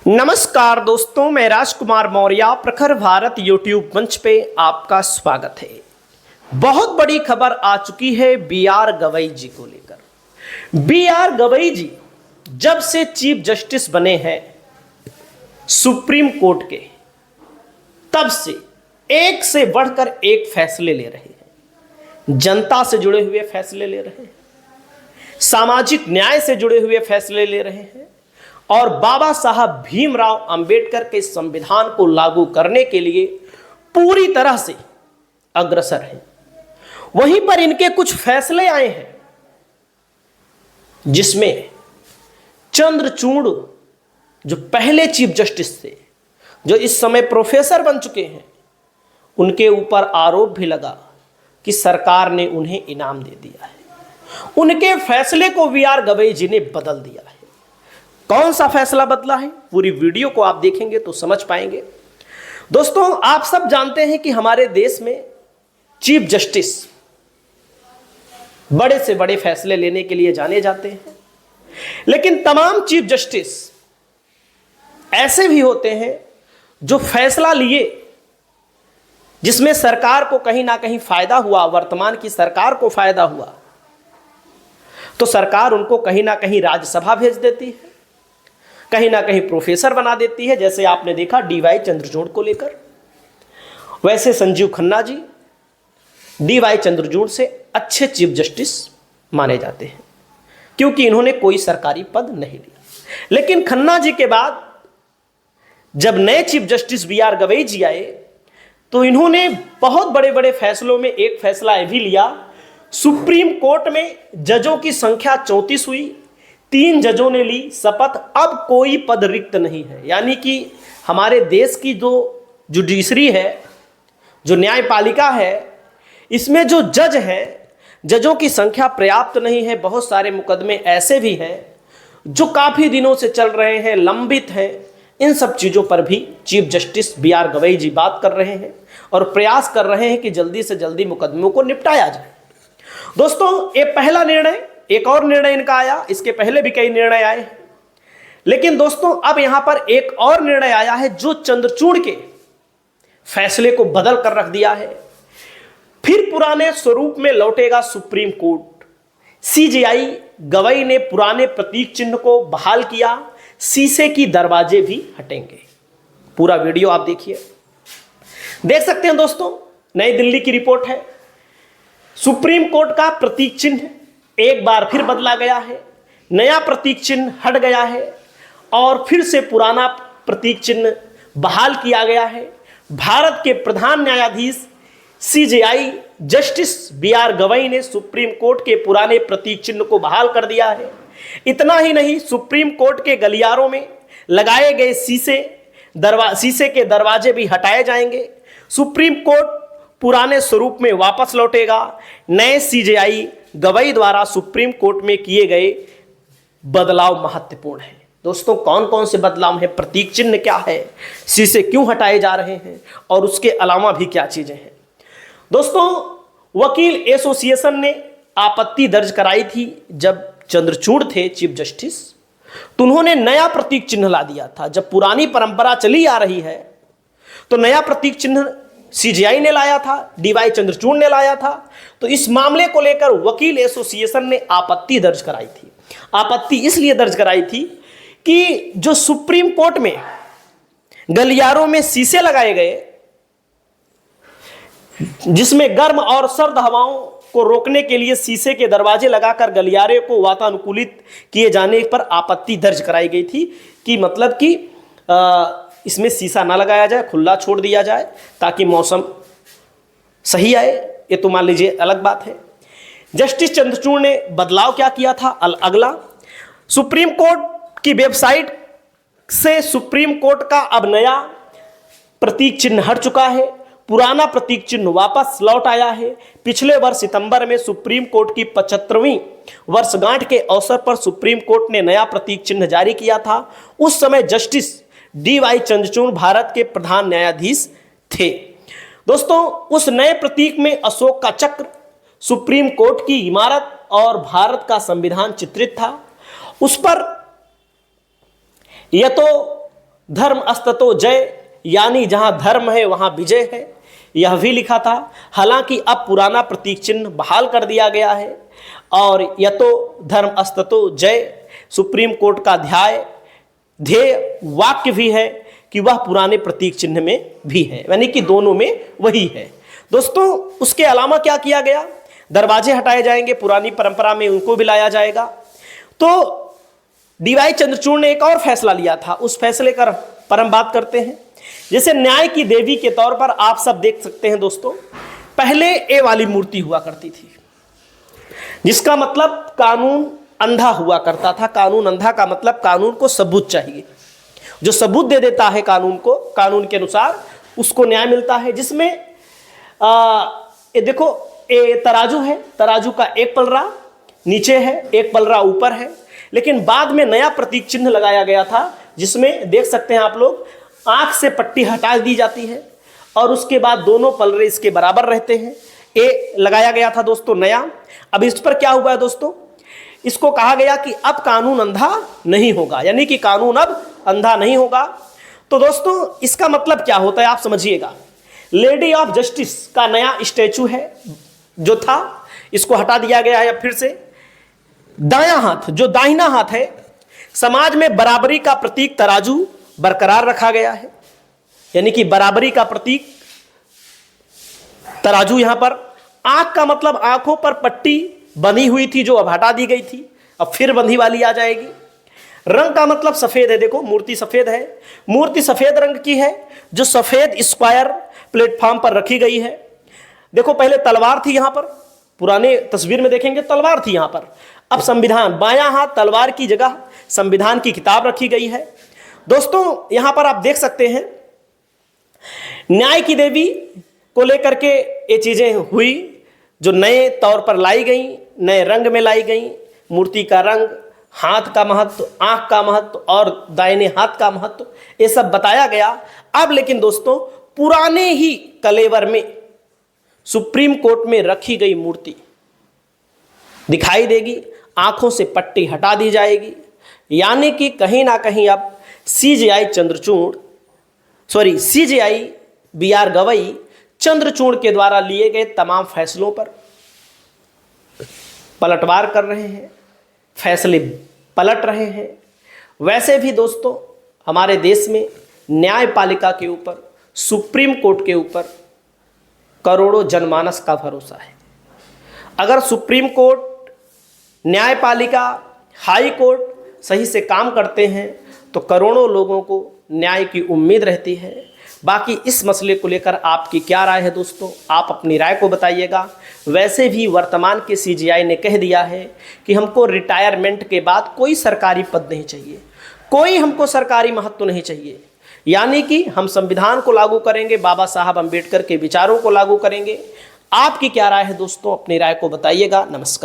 नमस्कार दोस्तों, मैं राजकुमार मौर्य प्रखर भारत यूट्यूब मंच पे आपका स्वागत है। बहुत बड़ी खबर आ चुकी है बी.आर. गवई जी को लेकर। बी.आर. गवई जी जब से चीफ जस्टिस बने हैं सुप्रीम कोर्ट के, तब से एक से बढ़कर एक फैसले ले रहे हैं। जनता से जुड़े हुए फैसले ले रहे हैं, सामाजिक न्याय से जुड़े हुए फैसले ले रहे हैं और बाबा साहब भीमराव अंबेडकर के संविधान को लागू करने के लिए पूरी तरह से अग्रसर हैं। वहीं पर इनके कुछ फैसले आए हैं जिसमें चंद्रचूड़ जो पहले चीफ जस्टिस थे, जो इस समय प्रोफेसर बन चुके हैं, उनके ऊपर आरोप भी लगा कि सरकार ने उन्हें इनाम दे दिया है। उनके फैसले को बी.आर. गवई जी ने बदल दिया है। कौन सा फैसला बदला है, पूरी वीडियो को आप देखेंगे तो समझ पाएंगे। दोस्तों, आप सब जानते हैं कि हमारे देश में चीफ जस्टिस बड़े से बड़े फैसले लेने के लिए जाने जाते हैं, लेकिन तमाम चीफ जस्टिस ऐसे भी होते हैं जो फैसला लिए जिसमें सरकार को कहीं ना कहीं फायदा हुआ, वर्तमान की सरकार को फायदा हुआ, तो सरकार उनको कहीं ना कहीं राज्यसभा भेज देती है, कहीं ना कहीं प्रोफेसर बना देती है। जैसे आपने देखा डी.वाई. चंद्रचूड़ को लेकर। वैसे संजीव खन्ना जी डी.वाई. चंद्रचूड़ से अच्छे चीफ जस्टिस माने जाते हैं क्योंकि इन्होंने कोई सरकारी पद नहीं लिया। लेकिन खन्ना जी के बाद जब नए चीफ जस्टिस बी.आर. गवई जी आए तो इन्होंने बहुत बड़े बड़े फैसलों में एक फैसला यह भी लिया, सुप्रीम कोर्ट में जजों की संख्या 34 हुई, 3 जजों ने ली शपथ, अब कोई पद रिक्त नहीं है। यानी कि हमारे देश की जो जुडिशरी है, जो न्यायपालिका है, इसमें जो जज है, जजों की संख्या पर्याप्त नहीं है। बहुत सारे मुकदमे ऐसे भी हैं जो काफ़ी दिनों से चल रहे हैं, लंबित हैं। इन सब चीज़ों पर भी चीफ जस्टिस बी.आर. गवई जी बात कर रहे हैं और प्रयास कर रहे हैं कि जल्दी से जल्दी मुकदमों को निपटाया जाए। दोस्तों, ये पहला निर्णय, एक और निर्णय इनका आया, इसके पहले भी कई निर्णय आए हैं, लेकिन दोस्तों अब यहां पर एक और निर्णय आया है जो चंद्रचूड़ के फैसले को बदल कर रख दिया है। फिर पुराने स्वरूप में लौटेगा सुप्रीम कोर्ट। सी.जे.आई. गवई ने पुराने प्रतीक चिन्ह को बहाल किया, शीशे की दरवाजे भी हटेंगे। पूरा वीडियो आप देखिए, देख सकते हैं दोस्तों। नई दिल्ली की रिपोर्ट है। सुप्रीम कोर्ट का प्रतीक चिन्ह एक बार फिर बदला गया है, नया प्रतीक चिन्ह हट गया है और फिर से पुराना प्रतीक चिन्ह बहाल किया गया है। भारत के प्रधान न्यायाधीश सी.जे.आई. Justice B R. गवई ने सुप्रीम कोर्ट के पुराने प्रतीक चिन्ह को बहाल कर दिया है। इतना ही नहीं, सुप्रीम कोर्ट के गलियारों में लगाए गए शीशे के दरवाजे भी हटाए जाएंगे। सुप्रीम कोर्ट पुराने स्वरूप में वापस लौटेगा। नए सी.जे.आई. गवई द्वारा सुप्रीम कोर्ट में किए गए बदलाव महत्वपूर्ण है। दोस्तों, कौन कौन से बदलाव हैं, प्रतीक चिन्ह क्या है, शीशे क्यों हटाए जा रहे हैं और उसके अलावा भी क्या चीजें हैं। दोस्तों, वकील एसोसिएशन ने आपत्ति दर्ज कराई थी जब चंद्रचूड़ थे चीफ जस्टिस, तो उन्होंने नया प्रतीक चिन्ह ला दिया था। जब पुरानी परंपरा चली आ रही है तो नया प्रतीक चिन्ह सी.जे.आई. ने लाया था, डी.वाई. चंद्रचूड़ ने लाया था। तो इस मामले को लेकर वकील एसोसिएशन ने आपत्ति दर्ज कराई थी। आपत्ति इसलिए दर्ज कराई थी कि जो सुप्रीम कोर्ट में गलियारों में शीशे लगाए गए, जिसमें गर्म और सर्द हवाओं को रोकने के लिए शीशे के दरवाजे लगाकर गलियारे को वातानुकूलित किए जाने पर आपत्ति दर्ज कराई गई थी कि मतलब कि इसमें शीशा ना लगाया जाए, खुला छोड़ दिया जाए ताकि मौसम सही आए। ये तो मान लीजिए अलग बात है। जस्टिस चंद्रचूड़ ने बदलाव क्या किया था, अगला, सुप्रीम कोर्ट की वेबसाइट से सुप्रीम कोर्ट का अब नया प्रतीक चिन्ह हट चुका है, पुराना प्रतीक चिन्ह वापस लौट आया है। पिछले वर्ष सितंबर में सुप्रीम कोर्ट की 75वीं वर्षगांठ के अवसर पर सुप्रीम कोर्ट ने नया प्रतीक चिन्ह जारी किया था। उस समय जस्टिस डी.वाई. चंद्रचूड़ भारत के प्रधान न्यायाधीश थे। दोस्तों, उस नए प्रतीक में अशोक का चक्र, सुप्रीम कोर्ट की इमारत और भारत का संविधान चित्रित था। उस पर यह तो धर्म अस्ततो जय, यानी जहां धर्म है वहां विजय है, यह भी लिखा था। हालांकि अब पुराना प्रतीक चिन्ह बहाल कर दिया गया है और यतो धर्म अस्ततो जय सुप्रीम कोर्ट का ध्येय वाक्य भी है कि वह पुराने प्रतीक चिन्ह में भी है, यानी कि दोनों में वही है। दोस्तों उसके अलावा क्या किया गया, दरवाजे हटाए जाएंगे, पुरानी परंपरा में उनको भी लाया जाएगा। तो डीवाई चंद्रचूड़ ने एक और फैसला लिया था, उस फैसले पर हम बात करते हैं। जैसे न्याय की देवी के तौर पर आप सब देख सकते हैं दोस्तों, पहले ए वाली मूर्ति हुआ करती थी, जिसका मतलब कानून अंधा हुआ करता था। कानून अंधा का मतलब कानून को सबूत चाहिए, जो सबूत दे देता है कानून को, कानून के अनुसार उसको न्याय मिलता है। जिसमें ये देखो, ये तराजू है, तराजू का एक पलड़ा नीचे है, एक पलड़ा ऊपर है। लेकिन बाद में नया प्रतीक चिन्ह लगाया गया था, जिसमें देख सकते हैं आप लोग, आंख से पट्टी हटा दी जाती है और उसके बाद दोनों पलड़े इसके बराबर रहते हैं। ए लगाया गया था दोस्तों नया। अब इस पर क्या हुआ है दोस्तों, इसको कहा गया कि अब कानून अंधा नहीं होगा, यानी कि कानून अब अंधा नहीं होगा। तो दोस्तों इसका मतलब क्या होता है आप समझिएगा। लेडी ऑफ जस्टिस का नया स्टैचू है जो था, इसको हटा दिया गया है। अब फिर से दायां हाथ, जो दाहिना हाथ है, समाज में बराबरी का प्रतीक तराजू बरकरार रखा गया है, यानी कि बराबरी का प्रतीक तराजू। यहां पर आंख का मतलब आंखों पर पट्टी बंधी हुई थी जो अब हटा दी गई थी, अब फिर बंधी वाली आ जाएगी। रंग का मतलब सफेद है, देखो मूर्ति सफेद है, मूर्ति सफेद रंग की है जो सफेद स्क्वायर प्लेटफॉर्म पर रखी गई है। देखो पहले तलवार थी, यहां पर पुराने तस्वीर में देखेंगे तलवार थी यहां पर, अब संविधान, बायां हाथ तलवार की जगह संविधान की किताब रखी गई है। दोस्तों यहां पर आप देख सकते हैं न्याय की देवी को लेकर के ये चीजें हुई जो नए तौर पर लाई गई, नए रंग में लाई गई। मूर्ति का रंग, हाथ का महत्व, आंख का महत्व और दाहिने हाथ का महत्व, ये सब बताया गया। अब लेकिन दोस्तों पुराने ही कलेवर में सुप्रीम कोर्ट में रखी गई मूर्ति दिखाई देगी, आंखों से पट्टी हटा दी जाएगी, यानी कि कहीं ना कहीं अब सीजेआई बीआर गवई चंद्रचूड़ के द्वारा लिए गए तमाम फैसलों पर पलटवार कर रहे हैं, फैसले पलट रहे हैं। वैसे भी दोस्तों हमारे देश में न्यायपालिका के ऊपर, सुप्रीम कोर्ट के ऊपर करोड़ों जनमानस का भरोसा है। अगर सुप्रीम कोर्ट, न्यायपालिका, हाई कोर्ट सही से काम करते हैं तो करोड़ों लोगों को न्याय की उम्मीद रहती है। बाकी इस मसले को लेकर आपकी क्या राय है दोस्तों, आप अपनी राय को बताइएगा। वैसे भी वर्तमान के सीजेआई ने कह दिया है कि हमको रिटायरमेंट के बाद कोई सरकारी पद नहीं चाहिए, कोई हमको सरकारी महत्व नहीं चाहिए, यानी कि हम संविधान को लागू करेंगे, बाबा साहब अम्बेडकर के विचारों को लागू करेंगे। आपकी क्या राय है दोस्तों, अपनी राय को बताइएगा। नमस्कार।